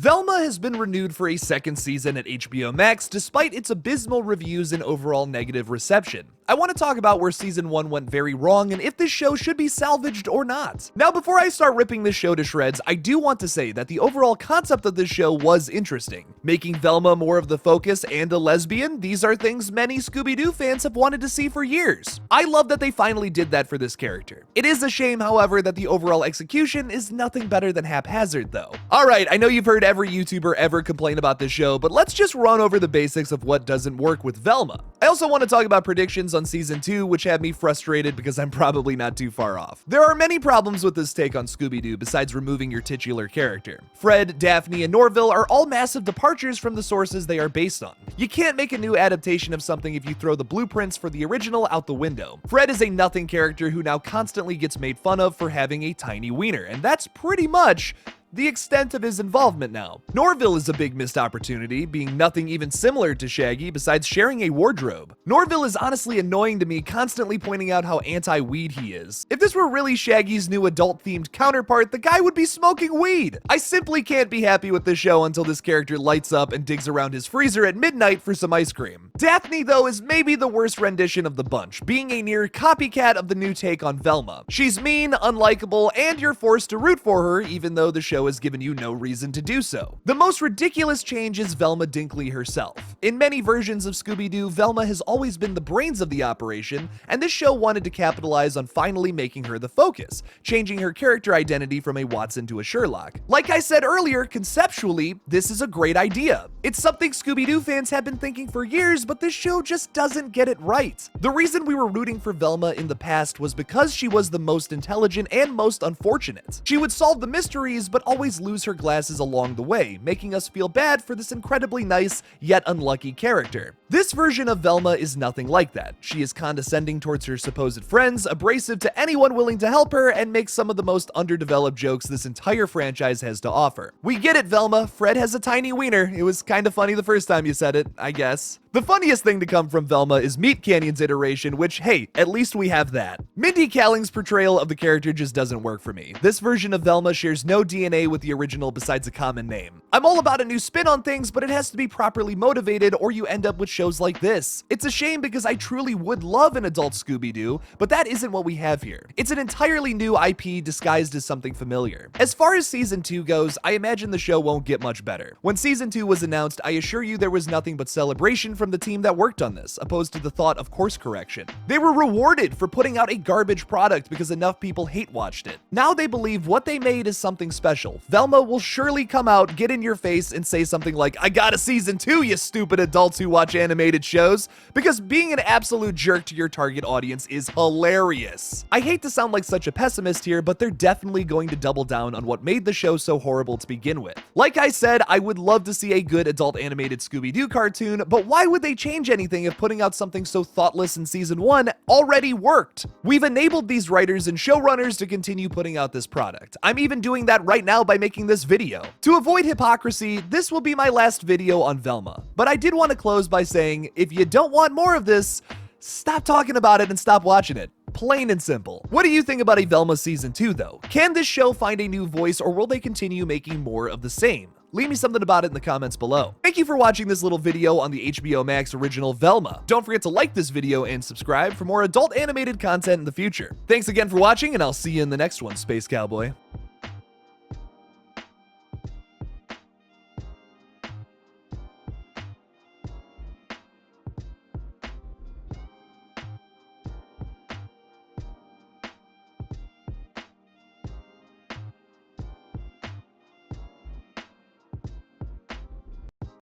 Velma has been renewed for a second season at HBO Max despite its abysmal reviews and overall negative reception. I want to talk about where season 1 went very wrong and if this show should be salvaged or not. Now, before I start ripping this show to shreds, I do want to say that the overall concept of this show was interesting. Making Velma more of the focus and a lesbian, these are things many Scooby-Doo fans have wanted to see for years. I love that they finally did that for this character. It is a shame, however, that the overall execution is nothing better than haphazard though. Alright, I know you've heard every YouTuber ever complain about this show, but let's just run over the basics of what doesn't work with Velma. I also want to talk about predictions on season 2, which have me frustrated because I'm probably not too far off. There are many problems with this take on Scooby-Doo besides removing your titular character. Fred, Daphne, and Norville are all massive departures from the sources they are based on. You can't make a new adaptation of something if you throw the blueprints for the original out the window. Fred is a nothing character who now constantly gets made fun of for having a tiny wiener, and that's pretty much the extent of his involvement now. Norville is a big missed opportunity, being nothing even similar to Shaggy besides sharing a wardrobe. Norville is honestly annoying to me, constantly pointing out how anti-weed he is. If this were really Shaggy's new adult-themed counterpart, the guy would be smoking weed. I simply can't be happy with this show until this character lights up and digs around his freezer at midnight for some ice cream. Daphne, though, is maybe the worst rendition of the bunch, being a near copycat of the new take on Velma. She's mean, unlikable, and you're forced to root for her, even though the show has given you no reason to do so. The most ridiculous change is Velma Dinkley herself. In many versions of Scooby-Doo, Velma has always been the brains of the operation, and this show wanted to capitalize on finally making her the focus, changing her character identity from a Watson to a Sherlock. Like I said earlier, conceptually, this is a great idea. It's something Scooby-Doo fans have been thinking for years, but this show just doesn't get it right. The reason we were rooting for Velma in the past was because she was the most intelligent and most unfortunate. She would solve the mysteries, but always lose her glasses along the way, making us feel bad for this incredibly nice yet unlucky character. This version of Velma is nothing like that. She is condescending towards her supposed friends, abrasive to anyone willing to help her, and makes some of the most underdeveloped jokes this entire franchise has to offer. We get it, Velma. Fred has a tiny wiener. It was kind of funny the first time you said it, I guess. The funniest thing to come from Velma is Meat Canyon's iteration, which, hey, at least we have that. Mindy Kaling's portrayal of the character just doesn't work for me. This version of Velma shares no DNA with the original besides a common name. I'm all about a new spin on things, but it has to be properly motivated or you end up with shows like this. It's a shame because I truly would love an adult Scooby-Doo, but that isn't what we have here. It's an entirely new IP disguised as something familiar. As far as season 2 goes, I imagine the show won't get much better. When season 2 was announced, I assure you there was nothing but celebration from the team that worked on this, opposed to the thought of course correction. They were rewarded for putting out a garbage product because enough people hate watched it. Now they believe what they made is something special. Velma will surely come out, get in your face, and say something like, "I got a season 2, you stupid adults who watch animated shows," because being an absolute jerk to your target audience is hilarious. I hate to sound like such a pessimist here, but they're definitely going to double down on what made the show so horrible to begin with. Like I said, I would love to see a good adult animated Scooby-Doo cartoon, but why would they change anything if putting out something so thoughtless in season 1 already worked? We've enabled these writers and showrunners to continue putting out this product. I'm even doing that right now by making this video. To avoid hypocrisy, this will be my last video on Velma. But I did want to close by saying, if you don't want more of this, stop talking about it and stop watching it. Plain and simple. What do you think about a Velma season 2 though? Can this show find a new voice or will they continue making more of the same? Leave me something about it in the comments below. Thank you for watching this little video on the HBO Max original Velma. Don't forget to like this video and subscribe for more adult animated content in the future. Thanks again for watching, and I'll see you in the next one, Space Cowboy.